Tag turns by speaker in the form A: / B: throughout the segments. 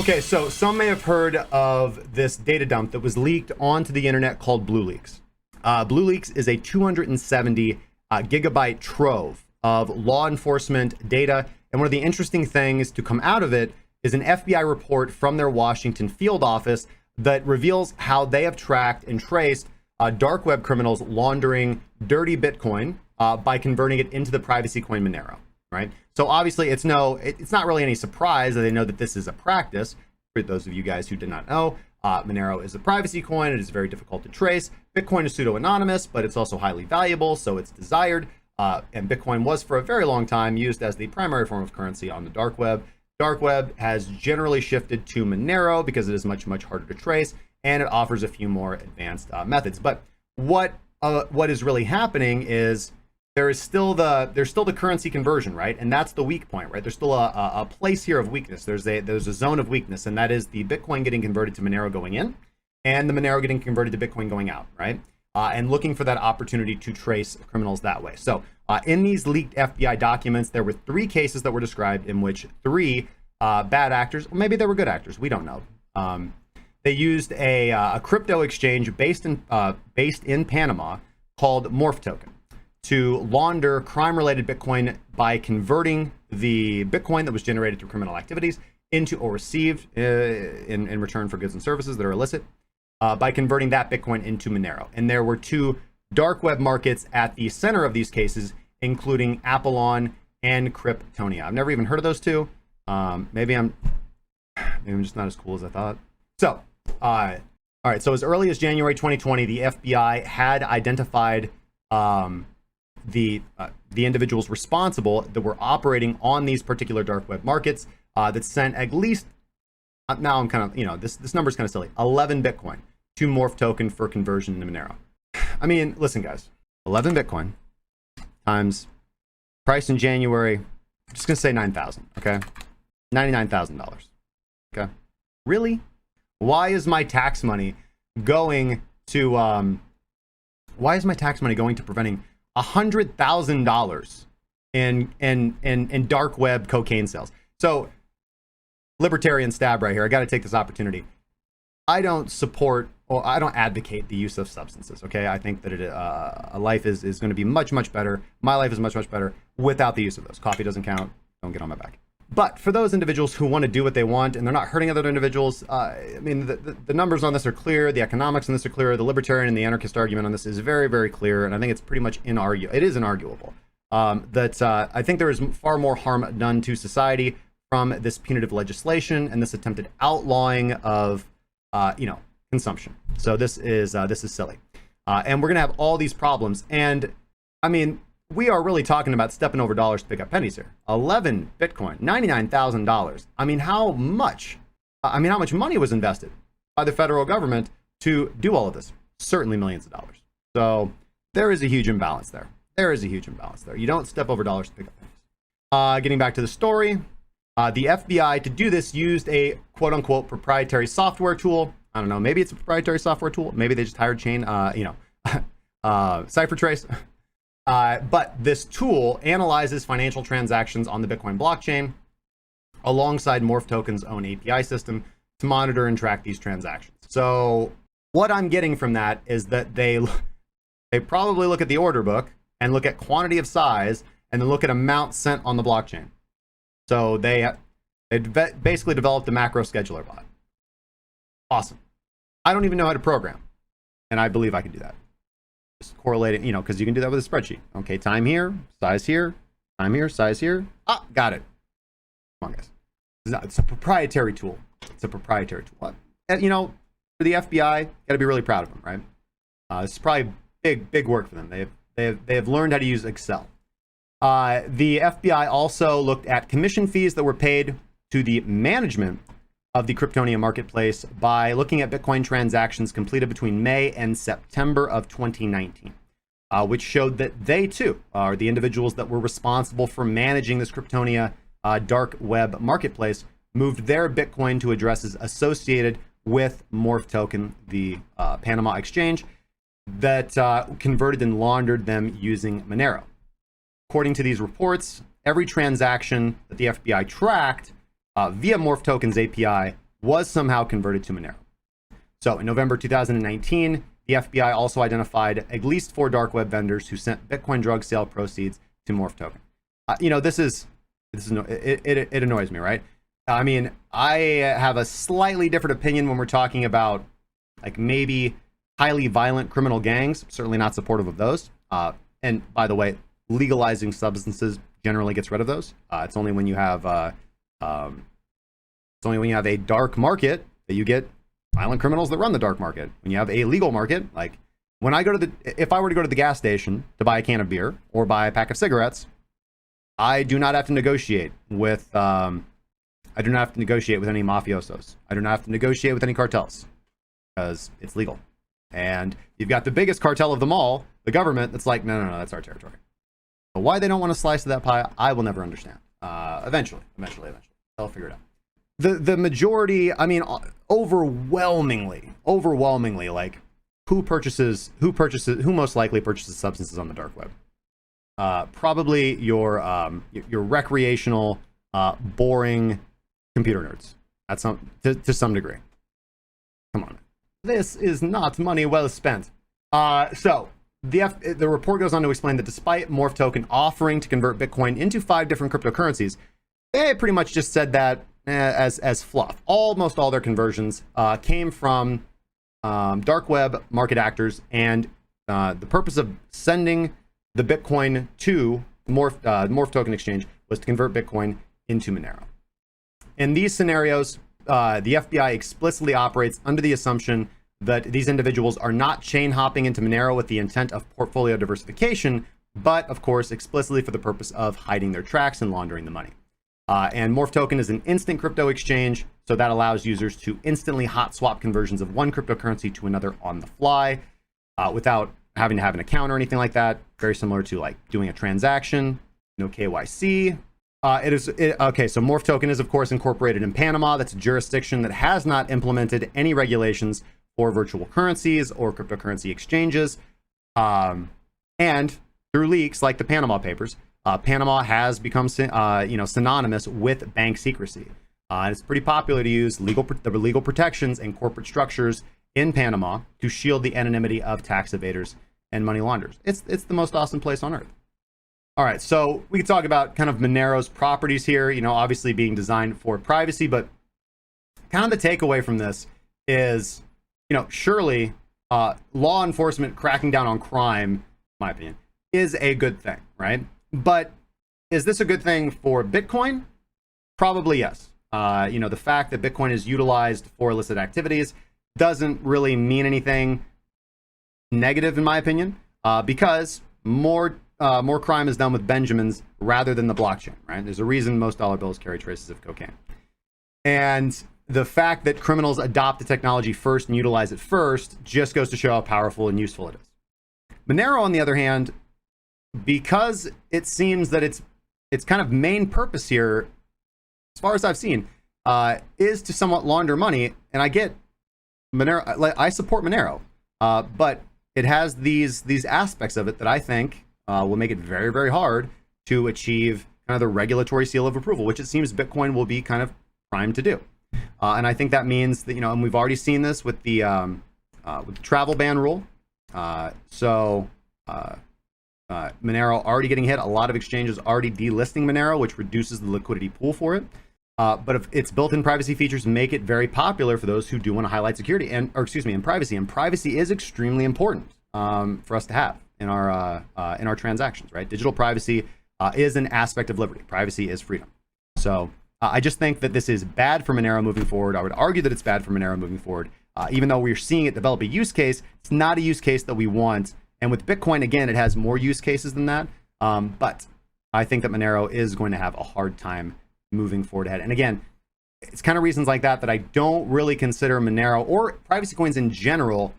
A: Okay, so some may have heard of this data dump that was leaked onto the internet called BlueLeaks. BlueLeaks is a 270 gigabyte trove of law enforcement data. And one of the interesting things to come out of it is an FBI report from their Washington field office that reveals how they have tracked and traced dark web criminals laundering dirty Bitcoin by converting it into the privacy coin Monero, right? So obviously it's not really any surprise that they know that this is a practice. For those of you guys who did not know, Monero is a privacy coin. It is very difficult to trace. Bitcoin is pseudo-anonymous, but it's also highly valuable, so it's desired. And Bitcoin was for a very long time used as the primary form of currency on the dark web. Dark web has generally shifted to Monero because it is much, much harder to trace, and it offers a few more advanced methods. But what is really happening is there's still the currency conversion, right? And that's the weak point, right? There's still a place here of weakness. There's a zone of weakness, and that is the Bitcoin getting converted to Monero going in, and the Monero getting converted to Bitcoin going out, right? And looking for that opportunity to trace criminals that way. So in these leaked FBI documents, there were 3 cases that were described in which 3 bad actors, or maybe they were good actors, we don't know. They used a crypto exchange based in Panama called MorphToken to launder crime-related Bitcoin by converting the Bitcoin that was generated through criminal activities into or received in return for goods and services that are illicit, by converting that Bitcoin into Monero. And there were 2 dark web markets at the center of these cases, including Apollion and Cryptonia. I've never even heard of those 2. Maybe I'm just not as cool as I thought. So, all right. So as early as January 2020, the FBI had identified the individuals responsible that were operating on these particular dark web markets that sent at least, now I'm kind of, this number's kind of silly, 11 Bitcoin to MorphToken for conversion into Monero. I mean, listen, guys, 11 Bitcoin times price in January, I'm just going to say 9,000, okay? $99,000, okay? Really? Why is my tax money going to, preventing $100,000 in dark web cocaine sales? So, libertarian stab right here. I got to take this opportunity. I don't support, or I don't advocate the use of substances. Okay, I think that a life is going to be much, much better. My life is much, much better without the use of those. Coffee doesn't count. Don't get on my back. But for those individuals who want to do what they want and they're not hurting other individuals, I mean, the numbers on this are clear. The economics on this are clear. The libertarian and the anarchist argument on this is very, very clear. And I think it's pretty much it is inarguable that I think there is far more harm done to society from this punitive legislation and this attempted outlawing of, consumption. So this is silly. And we're going to have all these problems. And I mean, we are really talking about stepping over dollars to pick up pennies here. 11 Bitcoin, $99,000. I mean, how much money was invested by the federal government to do all of this? Certainly millions of dollars. So there is a huge imbalance there. You don't step over dollars to pick up pennies. Getting back to the story, the FBI to do this used a quote unquote proprietary software tool. I don't know, maybe it's a proprietary software tool. Maybe they just hired CipherTrace. But this tool analyzes financial transactions on the Bitcoin blockchain alongside MorphToken's own API system to monitor and track these transactions. So what I'm getting from that is that they probably look at the order book and look at quantity of size and then look at amount sent on the blockchain. So they basically developed a macro scheduler bot. Awesome. I don't even know how to program, and I believe I can do that. Just correlating, because you can do that with a spreadsheet. Okay, time here, size here, time here, size here. Ah, got it. Come on, guys. It's a proprietary tool. And, for the FBI, got to be really proud of them, right? This is probably big work for them. They have learned how to use Excel. The FBI also looked at commission fees that were paid to the management of the Cryptonia marketplace by looking at Bitcoin transactions completed between May and September of 2019, which showed that they too are the individuals that were responsible for managing this Cryptonia dark web marketplace, moved their Bitcoin to addresses associated with MorphToken, the Panama exchange, that converted and laundered them using Monero. According to these reports, every transaction that the FBI tracked via MorphToken's API was somehow converted to Monero. So in November 2019, the FBI also identified at least 4 dark web vendors who sent Bitcoin drug sale proceeds to MorphToken. It annoys me, right? I mean, I have a slightly different opinion when we're talking about like maybe highly violent criminal gangs. Certainly not supportive of those. And by the way, legalizing substances generally gets rid of those. It's only when you have a dark market that you get violent criminals that run the dark market. When you have a legal market, like when I go to if I were to go to the gas station to buy a can of beer or buy a pack of cigarettes, I do not have to negotiate with any mafiosos. I do not have to negotiate with any cartels because it's legal. And you've got the biggest cartel of them all, the government, that's like, no, that's our territory. But why they don't want to slice of that pie, I will never understand. Eventually, I'll figure it out. The majority, I mean, overwhelmingly, like who most likely purchases substances on the dark web? Probably your recreational, boring computer nerds to some degree. Come on, this is not money well spent. So the report goes on to explain that despite MorphToken offering to convert Bitcoin into 5 different cryptocurrencies, they pretty much just said that as fluff. Almost all their conversions came from dark web market actors, and the purpose of sending the Bitcoin to MorphToken exchange was to convert Bitcoin into Monero. In these scenarios, the FBI explicitly operates under the assumption that these individuals are not chain hopping into Monero with the intent of portfolio diversification, but of course explicitly for the purpose of hiding their tracks and laundering the money. And MorphToken is an instant crypto exchange, so that allows users to instantly hot swap conversions of one cryptocurrency to another on the fly without having to have an account or anything like that. Very similar to like doing a transaction, no KYC. Okay, so MorphToken is of course incorporated in Panama. That's a jurisdiction that has not implemented any regulations for virtual currencies or cryptocurrency exchanges. And through leaks like the Panama Papers, Panama has become synonymous with bank secrecy. It's pretty popular to use the legal protections and corporate structures in Panama to shield the anonymity of tax evaders and money launderers. It's the most awesome place on earth. All right, so we can talk about kind of Monero's properties here, obviously being designed for privacy, but kind of the takeaway from this is, surely law enforcement cracking down on crime, in my opinion, is a good thing, right? But is this a good thing for Bitcoin? Probably yes. The fact that Bitcoin is utilized for illicit activities doesn't really mean anything negative, in my opinion, because more crime is done with Benjamins rather than the blockchain, right? There's a reason most dollar bills carry traces of cocaine. And the fact that criminals adopt the technology first and utilize it first just goes to show how powerful and useful it is. Monero, on the other hand, because it seems that its kind of main purpose here, as far as I've seen, is to somewhat launder money. And I get Monero, like I support Monero, but it has these aspects of it that I think will make it very, very hard to achieve kind of the regulatory seal of approval, which it seems Bitcoin will be kind of primed to do. And I think that means that, and we've already seen this with the travel ban rule. Monero already getting hit. A lot of exchanges already delisting Monero, which reduces the liquidity pool for it. But if its built-in privacy features make it very popular for those who do want to highlight security and privacy. And privacy is extremely important for us to have in our transactions, right? Digital privacy is an aspect of liberty. Privacy is freedom. So I just think that this is bad for Monero moving forward. I would argue that it's bad for Monero moving forward. Even though we're seeing it develop a use case, it's not a use case that we want. And with Bitcoin, again, it has more use cases than that. But I think that Monero is going to have a hard time moving forward ahead. And again, it's kind of reasons like that I don't really consider Monero or privacy coins in general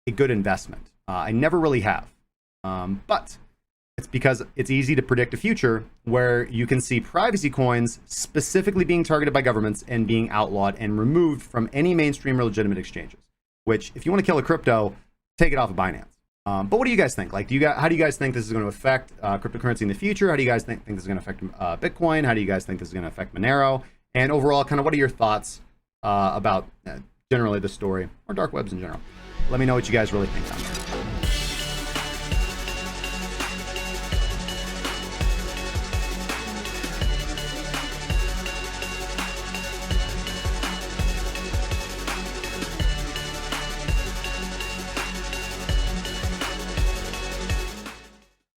A: a good investment. I never really have. But it's because it's easy to predict a future where you can see privacy coins specifically being targeted by governments and being outlawed and removed from any mainstream or legitimate exchanges. Which, if you want to kill a crypto, take it off of Binance. But what do you guys think? Like, how do you guys think this is going to affect cryptocurrency in the future? How do you guys think this is going to affect Bitcoin? How do you guys think this is going to affect Monero? And overall, kind of what are your thoughts about generally the story, or dark webs in general. Let me know what you guys really think on it.